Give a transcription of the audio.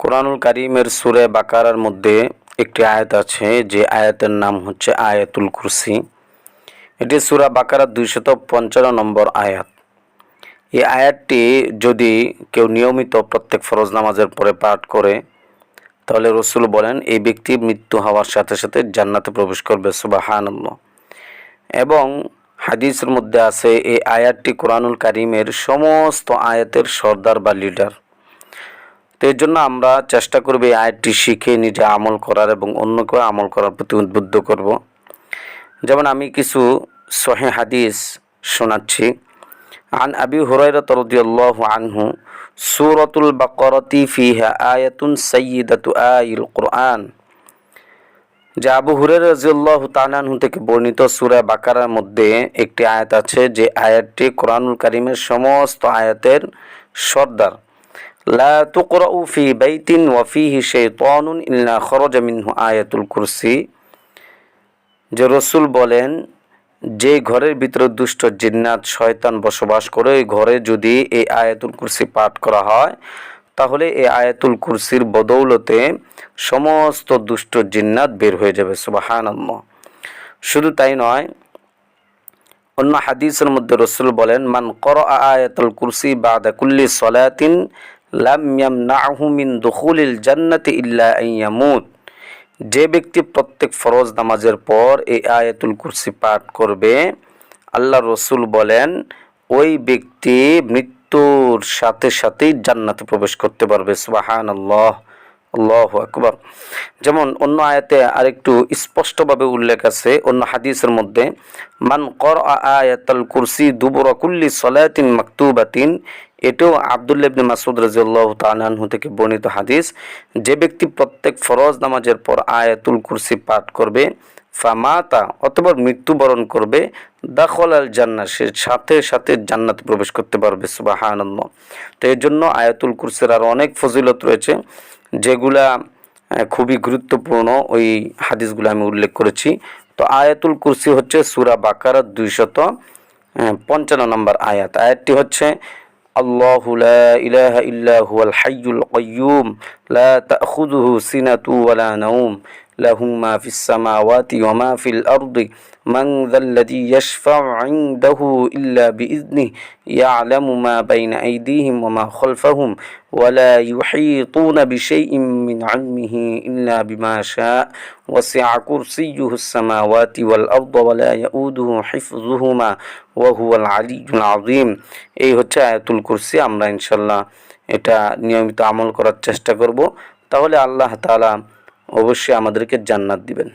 কোরআনুল কারীমের সূরা বাকারার মধ্যে একটি আয়াত আছে যে আয়াতের নাম হচ্ছে আয়াতুল কুরসি। এটি সূরা বাকারার 255 নম্বর আয়াত। এই আয়াতটি যদি কেউ নিয়মিত প্রত্যেক ফরজ নামাজের পরে পাঠ করে তাহলে রাসূল বলেন এই ব্যক্তি মৃত্যু হওয়ার সাথে সাথে জান্নাতে প্রবেশ করবে। সুবহানাল্লাহ। এবং হাদিসের মধ্যে আছে এই আয়াতটি কোরআনুল কারীমের সমস্ত আয়াতের সর্দার বা লিডার। তো এর জন্য আমরা চেষ্টা করব এই আয়াতটি শিখে নিজে আমল করার এবং অন্যকে আমল করার প্রতি উদ্বুদ্ধ করব। যেমন আমি কিছু সহিহ হাদিস শোনাচ্ছি। আন আবি হুরায়রা রাদিয়াল্লাহু আনহু সূরাতুল বাকারাতি ফিহা আয়াতুন সাইয়্যিদাতু আয়াল কুরআন। যে আবু হুরায়রা রাদিয়াল্লাহু তাআলা আনহু থেকে বর্ণিত সূরা বাকারার মধ্যে একটি আয়াত আছে যে আয়াতটি কোরআনুল কারীমের সমস্ত আয়াতের সর্দার। লা তুকরাউ ফি বাইতিন ওয়া ফিহি শাইতানুন ইল্লা খরাজা মিনহু আয়াতুল কুরসি। যে রাসূল বলেন যে ঘরের ভিতরে দুষ্ট জিন্নাত শয়তান বসবাস করে ওই ঘরে যদি এই আয়াতুল কুরসি পাঠ করা হয় তাহলে এই আয়াতুল কুরসির বদৌলতে সমস্ত দুষ্ট জিন্নাত বের হয়ে যাবে। সুবহানাল্লাহ। শুধু তাই নয়, অন্য হাদিসের মধ্যে রাসূল বলেন মান ক্বারা আয়াতুল কুরসি বাদা কুল্লি সালাতিন লাম ইয়ামনাহু মিন দুখুলিল জান্নাতি ইল্লা আন ইয়ামুত। যে ব্যক্তি প্রত্যেক ফরজ নামাজের পর এই আয়াতুল কুরসি পাঠ করবে আল্লাহ রাসূল বলেন ওই ব্যক্তি মৃত্যুর সাথে সাথেই জান্নাতে প্রবেশ করতে পারবে। সুবহানাল্লাহ, আল্লাহু আকবার। যেমন অন্য আয়াতে আরেকটু স্পষ্টভাবে উল্লেখ আছে অন্য হাদিসের মধ্যে মান ক্বারা আয়াতুল কুরসি দুবুরা কুল্লি সালাতিন মাকতুবাতিন। এটাও আব্দুল্লাহ ইবনে মাসউদ রাদিয়াল্লাহু তাআলা আনহু থেকে বর্ণিত হাদিস। যে ব্যক্তি প্রত্যেক ফরজ নামাজের পর আয়াতুল কুরসি পাঠ করবে ফামাতা অথবা মৃত্যুবরণ করবে দাখালাল জান্নাহ, সে সাথে সাথে জান্নাতে প্রবেশ করতে পারবে। সুবহানাল্লাহ। তো এর জন্য আয়াতুল কুরসির আরো অনেক ফজিলত রয়েছে যেগুলা খুবই গুরুত্বপূর্ণ। ওই হাদিসগুলো আমি উল্লেখ করেছি। তো আয়াতুল কুরসি হচ্ছে সূরা বাকারার 255 নম্বর আয়াত। আয়াতটি হচ্ছে আল্লাহু লা ইলাহা ইল্লা হুয়াল হাইয়ুল কাইয়্যুম লা তাখুযুহু সিনাতু ওয়ালা নাওম লাহু মা ফিস সামাওয়াতি ওয়া মা ফিল আরদি মান যাল্লাযী ইয়াশফা'ু 'ইনদাহু ইল্লা বিইذনিহি ইয়া'লামু মা বাইনা আইদিহিম ওয়া মা খালফাহুম ওয়া লা ইউহীতুনা বিশাইইন মিন 'ইলমিহি ইল্লা বিমা শা'a ওয়াসি'a কুরসিয়্যুহুস সামাওয়াতি ওয়াল আরদা ওয়া লা ইয়াউদুহু হিফযুহুমা ওয়া হুয়াল 'আলিয়্যুল 'আযীম। এই হচ্ছে আয়াতুল কুরসি। আমরা ইনশাআল্লাহ এটা নিয়মিত আমল করার চেষ্টা করব, তাহলে আল্লাহ তাআলা অবশ্যই আমাদেরকে জান্নাত দিবেন।